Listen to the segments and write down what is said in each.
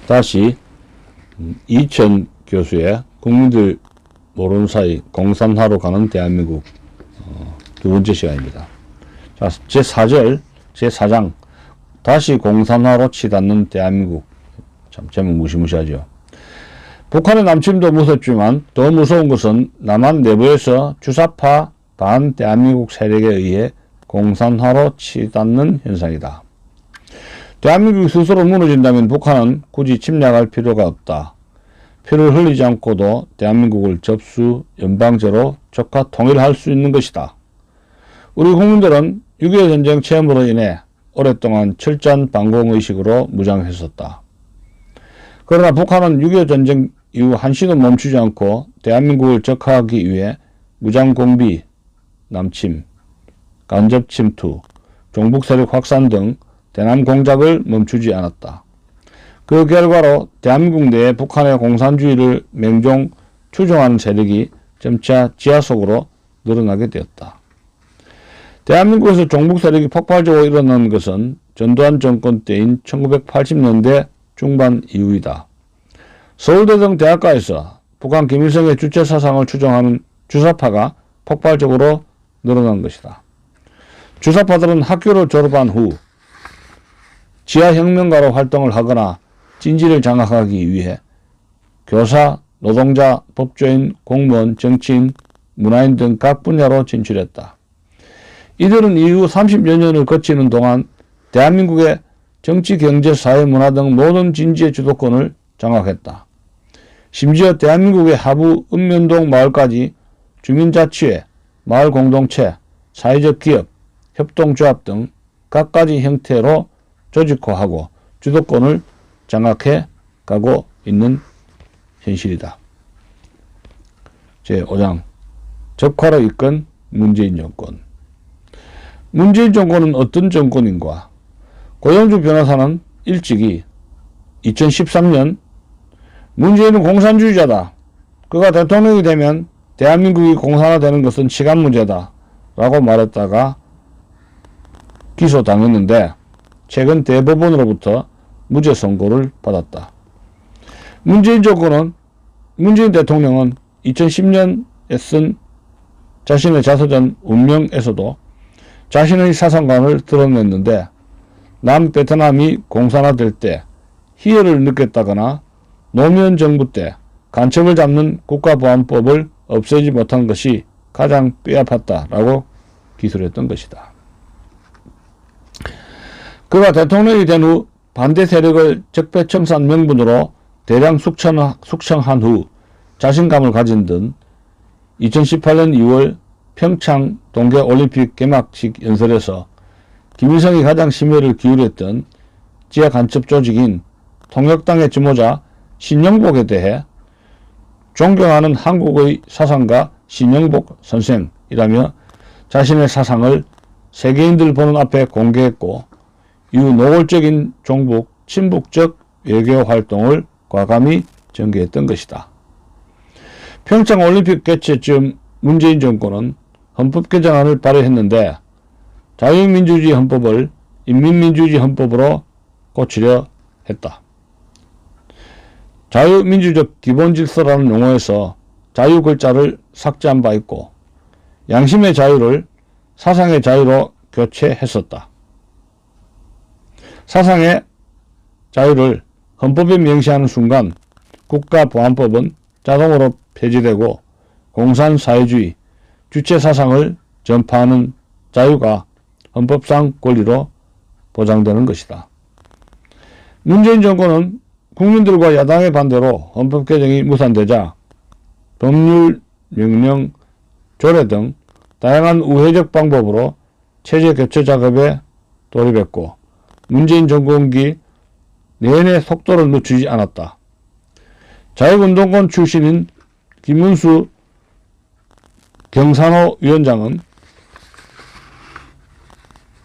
다시 이천 교수의 국민들 모르는 사이 공산화로 가는 대한민국 두 번째 시간입니다. 자, 제4절 제4장 다시 공산화로 치닫는 대한민국. 참 제목 무시무시하죠. 북한의 남침도 무섭지만 더 무서운 것은 남한 내부에서 주사파 반 대한민국 세력에 의해 공산화로 치닫는 현상이다. 대한민국이 스스로 무너진다면 북한은 굳이 침략할 필요가 없다. 피를 흘리지 않고도 대한민국을 접수, 연방제로 적화 통일할 수 있는 것이다. 우리 국민들은 6.25 전쟁 체험으로 인해 오랫동안 철저한 반공의식으로 무장했었다. 그러나 북한은 6.25 전쟁 이후 한시도 멈추지 않고 대한민국을 적화하기 위해 무장공비, 남침, 간접 침투, 종북 세력 확산 등 대남 공작을 멈추지 않았다. 그 결과로 대한민국 내에 북한의 공산주의를 맹종 추종하는 세력이 점차 지하 속으로 늘어나게 되었다. 대한민국에서 종북 세력이 폭발적으로 일어난 것은 전두환 정권 때인 1980년대 중반 이후이다. 서울대 등 대학가에서 북한 김일성의 주체 사상을 추종하는 주사파가 폭발적으로 늘어난 것이다. 주사파들은 학교를 졸업한 후 지하혁명가로 활동을 하거나 진지를 장악하기 위해 교사, 노동자, 법조인, 공무원, 정치인, 문화인 등 각 분야로 진출했다. 이들은 이후 30여 년을 거치는 동안 대한민국의 정치, 경제, 사회, 문화 등 모든 진지의 주도권을 장악했다. 심지어 대한민국의 하부 읍면동 마을까지 주민자치회, 마을공동체, 사회적 기업, 협동조합 등 각가지 형태로 조직화하고 주도권을 장악해 가고 있는 현실이다. 제5장 적화로 이끈 문재인 정권. 문재인 정권은 어떤 정권인가? 고영주 변호사는 일찍이 2013년 문재인은 공산주의자다. 그가 대통령이 되면 대한민국이 공산화되는 것은 시간 문제다. 라고 말했다가 기소당했는데 최근 대법원으로부터 무죄 선고를 받았다. 문재인 대통령은 2010년에 쓴 자신의 자서전 운명에서도 자신의 사상관을 드러냈는데 남베트남이 공산화될 때 희열을 느꼈다거나 노무현 정부 때 간첩을 잡는 국가보안법을 없애지 못한 것이 가장 뼈아팠다라고 기술했던 것이다. 그가 대통령이 된 후 반대 세력을 적폐청산 명분으로 대량 숙청한 후 자신감을 가진 듯 2018년 2월 평창 동계올림픽 개막식 연설에서 김일성이 가장 심혈을 기울였던 지하 간첩 조직인 통역당의 지도자 신영복에 대해 존경하는 한국의 사상가 신영복 선생이라며 자신의 사상을 세계인들 보는 앞에 공개했고 이후 노골적인 종북, 친북적 외교 활동을 과감히 전개했던 것이다. 평창올림픽 개최 즈음 문재인 정권은 헌법 개정안을 발의했는데 자유민주주의 헌법을 인민민주주의 헌법으로 고치려 했다. 자유민주적 기본질서라는 용어에서 자유 글자를 삭제한 바 있고 양심의 자유를 사상의 자유로 교체했었다. 사상의 자유를 헌법에 명시하는 순간 국가보안법은 자동으로 폐지되고 공산사회주의, 주체사상을 전파하는 자유가 헌법상 권리로 보장되는 것이다. 문재인 정권은 국민들과 야당의 반대로 헌법 개정이 무산되자 법률, 명령, 조례 등 다양한 우회적 방법으로 체제 교체 작업에 돌입했고 문재인 정권기 내내 속도를 늦추지 않았다. 자유운동권 출신인 김문수 경산호 위원장은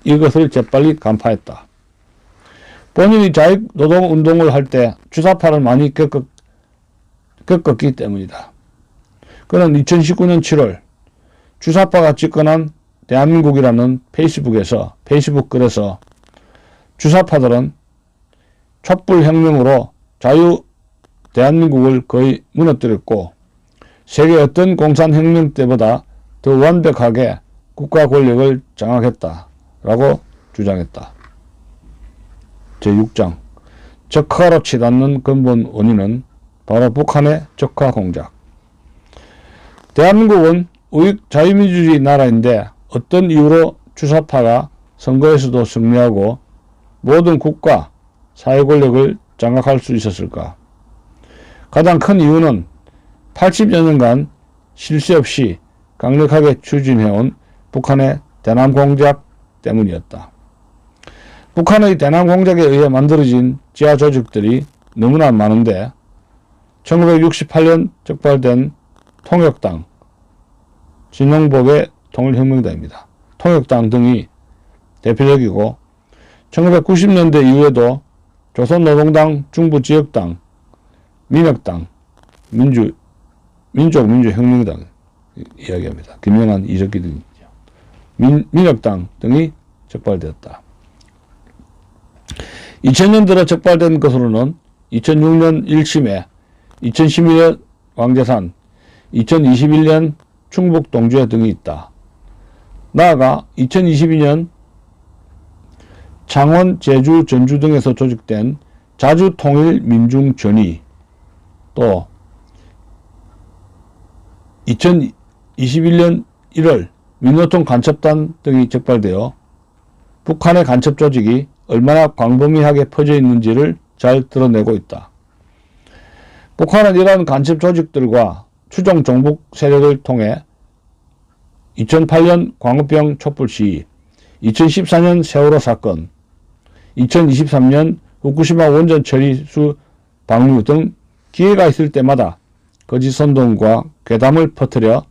이것을 재빨리 간파했다. 본인이 자유노동운동을 할 때 주사파를 많이 겪었기 때문이다. 그는 2019년 7월 주사파가 집권한 대한민국이라는 페이스북 글에서 주사파들은 촛불혁명으로 자유 대한민국을 거의 무너뜨렸고 세계 어떤 공산혁명 때보다 더 완벽하게 국가 권력을 장악했다라고 주장했다. 제6장 적화로 치닫는 근본 원인은 바로 북한의 적화 공작. 대한민국은 우익 자유민주주의 나라인데 어떤 이유로 주사파가 선거에서도 승리하고 모든 국가, 사회 권력을 장악할 수 있었을까? 가장 큰 이유는 80여 년간 쉴 새 없이 강력하게 추진해온 북한의 대남 공작 때문이었다. 북한의 대남 공작에 의해 만들어진 지하 조직들이 너무나 많은데 1968년 적발된 통역당, 진용복의 통일혁명당입니다. 통역당 등이 대표적이고 1990년대 이후에도 조선노동당, 중부지역당, 민혁당, 민족민주혁명당 이야기합니다. 김영한, 이석기 등이죠. 민혁당 등이 적발되었다. 2000년 들어 적발된 것으로는 2006년 1심에 2011년 왕제산, 2021년 충북 동주에 등이 있다. 나아가 2022년 창원, 제주, 전주 등에서 조직된 자주통일민중전의, 또 2021년 1월 민노통 간첩단 등이 적발되어 북한의 간첩 조직이 얼마나 광범위하게 퍼져 있는지를 잘 드러내고 있다. 북한은 이러한 간첩 조직들과 추종 종북 세력을 통해 2008년 광우병 촛불 시위, 2014년 세월호 사건, 2023년 후쿠시마 원전 처리수 방류 등 기회가 있을 때마다 거짓 선동과 괴담을 퍼뜨려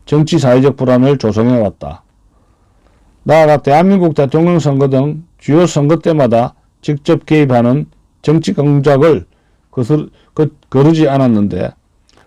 정치 사회적 불안을 조성해왔다. 나아가 대한민국 대통령 선거 등 주요 선거 때마다 직접 개입하는 정치 공작을 거르지 않았는데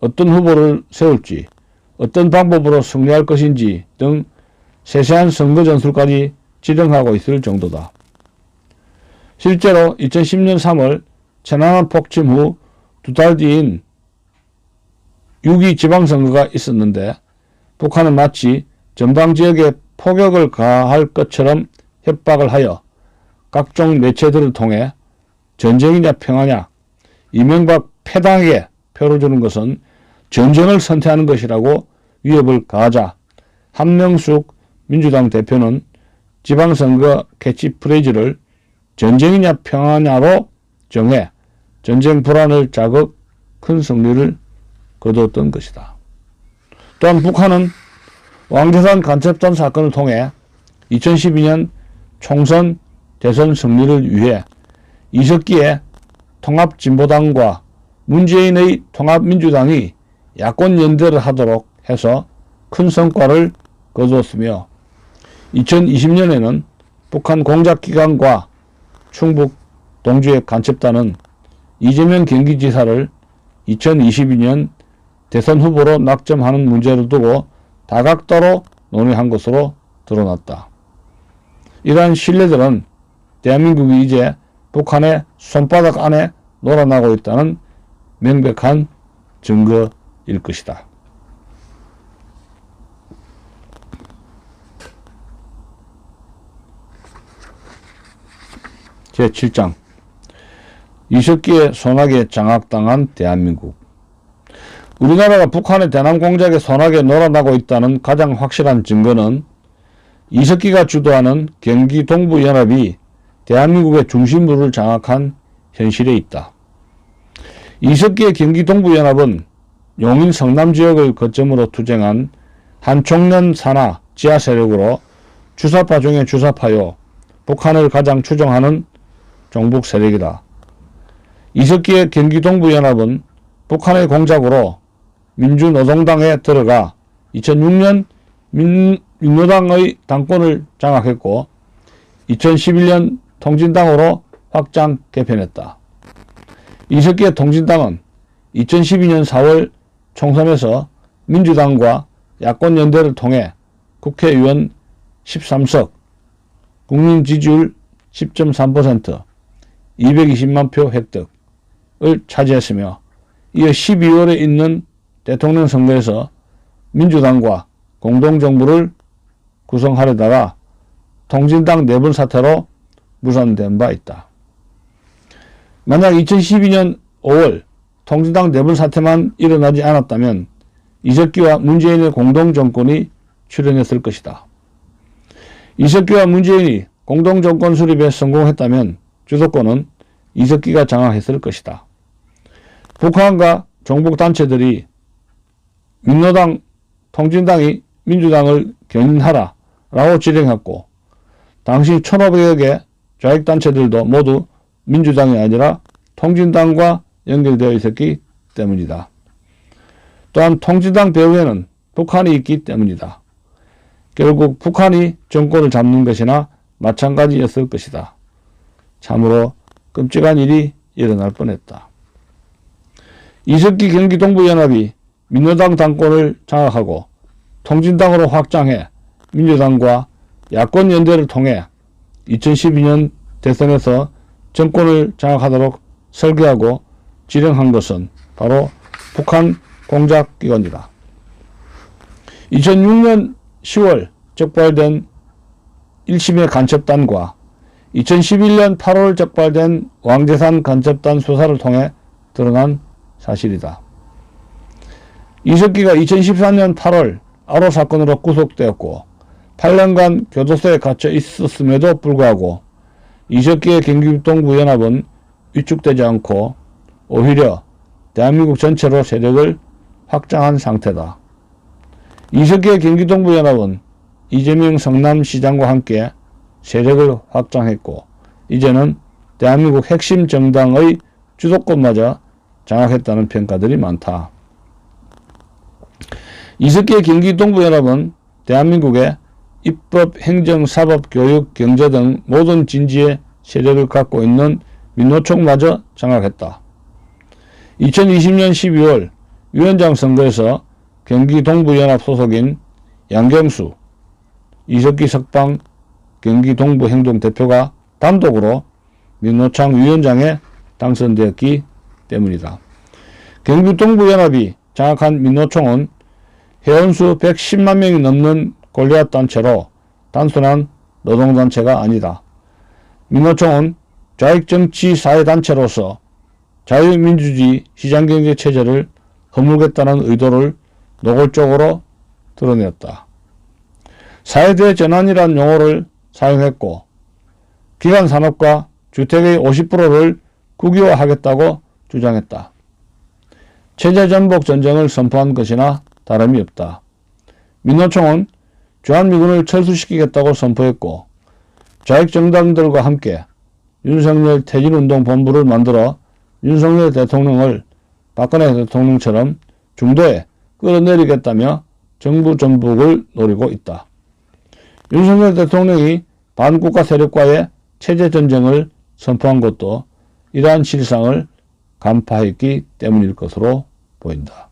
어떤 후보를 세울지, 어떤 방법으로 승리할 것인지 등 세세한 선거 전술까지 지령하고 있을 정도다. 실제로 2010년 3월 천안함 폭침 후 두 달 뒤인 6.2 지방선거가 있었는데 북한은 마치 전방 지역에 포격을 가할 것처럼 협박을 하여 각종 매체들을 통해 전쟁이냐 평화냐, 이명박 패당에게 표를 주는 것은 전쟁을 선택하는 것이라고 위협을 가하자 한명숙 민주당 대표는 지방선거 캐치프레이즈를 전쟁이냐 평화냐로 정해 전쟁 불안을 자극 큰 승리를 거두었던 것이다. 또한 북한은 왕제산 간첩단 사건을 통해 2012년 총선 대선 승리를 위해 이석기의 통합진보당과 문재인의 통합민주당이 야권 연대를 하도록 해서 큰 성과를 거두었으며 2020년에는 북한 공작기관과 충북 동주의 간첩단은 이재명 경기지사를 2022년 대선 후보로 낙점하는 문제를 두고 다각도로 논의한 것으로 드러났다. 이러한 신뢰들은 대한민국이 이제 북한의 손바닥 안에 놀아나고 있다는 명백한 증거일 것이다. 제7장 이석기의 손아귀에 장악당한 대한민국. 우리나라가 북한의 대남 공작에 손아귀에 놀아나고 있다는 가장 확실한 증거는 이석기가 주도하는 경기 동부연합이 대한민국의 중심부를 장악한 현실에 있다. 이석기의 경기 동부연합은 용인 성남 지역을 거점으로 투쟁한 한총련 산하 지하 세력으로 주사파 중의 주사파요, 북한을 가장 추종하는 종북 세력이다. 이석기의 경기 동부연합은 북한의 공작으로 민주노동당에 들어가 2006년 민노당의 당권을 장악했고 2011년 통진당으로 확장 개편했다. 이석기의 통진당은 2012년 4월 총선에서 민주당과 야권 연대를 통해 국회의원 13석, 국민 지지율 10.3%, 220만 표 획득, 차지했으며 이어 12월에 있는 대통령 선거에서 민주당과 공동정부를 구성하려다가 통진당 내분 사태로 무산된 바 있다. 만약 2012년 5월 통진당 내분 사태만 일어나지 않았다면 이석기와 문재인의 공동정권이 출현했을 것이다. 이석기와 문재인이 공동정권 수립에 성공했다면 주도권은 이석기가 장악했을 것이다. 북한과 종북단체들이 민노당, 통진당이 민주당을 견인하라 라고 지령했고 당시 1,500여 개 좌익단체들도 모두 민주당이 아니라 통진당과 연결되어 있었기 때문이다. 또한 통진당 배후에는 북한이 있기 때문이다. 결국 북한이 정권을 잡는 것이나 마찬가지였을 것이다. 참으로 끔찍한 일이 일어날 뻔했다. 이석기 경기동부연합이 민노당 당권을 장악하고 통진당으로 확장해 민주당과 야권 연대를 통해 2012년 대선에서 정권을 장악하도록 설계하고 지령한 것은 바로 북한 공작기관이다. 2006년 10월 적발된 1심의 간첩단과 2011년 8월 적발된 왕재산 간첩단 수사를 통해 드러난 사실이다. 이석기가 2014년 8월 아로 사건으로 구속되었고 8년간 교도소에 갇혀 있었음에도 불구하고 이석기의 경기동부연합은 위축되지 않고 오히려 대한민국 전체로 세력을 확장한 상태다. 이석기의 경기동부연합은 이재명 성남시장과 함께 세력을 확장했고 이제는 대한민국 핵심 정당의 주도권마저 장악했다는 평가들이 많다. 이석기의 경기동부연합은 대한민국의 입법, 행정, 사법, 교육, 경제 등 모든 진지의 세력을 갖고 있는 민노총마저 장악했다. 2020년 12월 위원장 선거에서 경기동부연합 소속인 양경수, 이석기 석방 경기동부행동대표가 단독으로 민노총 위원장에 당선되었기 때문이다. 경기동부연합이 장악한 민노총은 회원수 110만 명이 넘는 골리앗 단체로 단순한 노동단체가 아니다. 민노총은 좌익정치사회단체로서 자유민주주의 시장경제 체제를 허물겠다는 의도를 노골적으로 드러냈다. 사회대 전환이란 용어를 사용했고 기간산업과 주택의 50%를 국유화하겠다고 주장했다. 체제전복 전쟁을 선포한 것이나 다름이 없다. 민노총은 주한미군을 철수시키겠다고 선포했고 좌익정당들과 함께 윤석열 퇴진운동본부를 만들어 윤석열 대통령을 박근혜 대통령처럼 중도에 끌어내리겠다며 정부 전복을 노리고 있다. 윤석열 대통령이 반국가 세력과의 체제전쟁을 선포한 것도 이러한 실상을 간파했기 때문일 것으로 보인다.